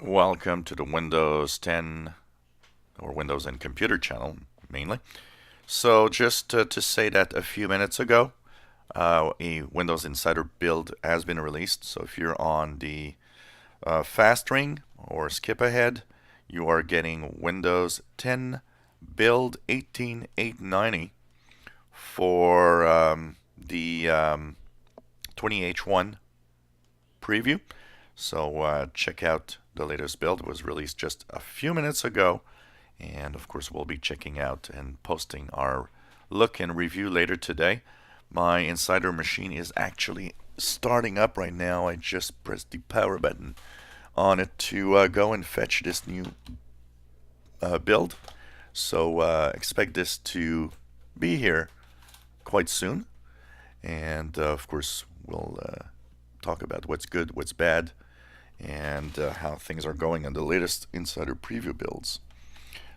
Welcome to the Windows 10 or Windows and Computer channel mainly. So just to say that a few minutes ago, a Windows Insider build has been released. So if you're on the fast ring or skip ahead, you are getting Windows 10 build 18890 for the 20H1 preview. So check out the latest build. It was released just a few minutes ago, and of course we'll be checking out and posting our look and review later today. My Insider machine is actually starting up right now. I just pressed the power button on it to go and fetch this new build. So expect this to be here quite soon, and of course we'll talk about what's good, what's bad, and how things are going on the latest Insider preview builds.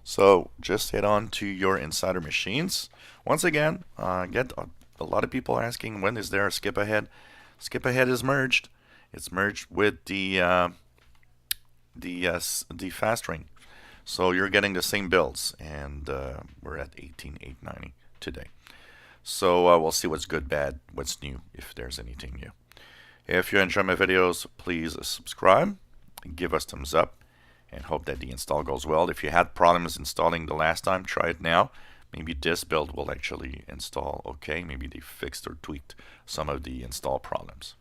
So just head on to your Insider machines. Once again, get a lot of people asking, when is there a skip ahead? Skip ahead is merged. It's merged with the fast ring. So you're getting the same builds, and we're at 18890 today. So we'll see what's good, bad, what's new, if there's anything new. If you enjoy my videos, please subscribe, give us thumbs up, and hope that the install goes well. If you had problems installing the last time, try it now. Maybe this build will actually install okay. Maybe they fixed or tweaked some of the install problems.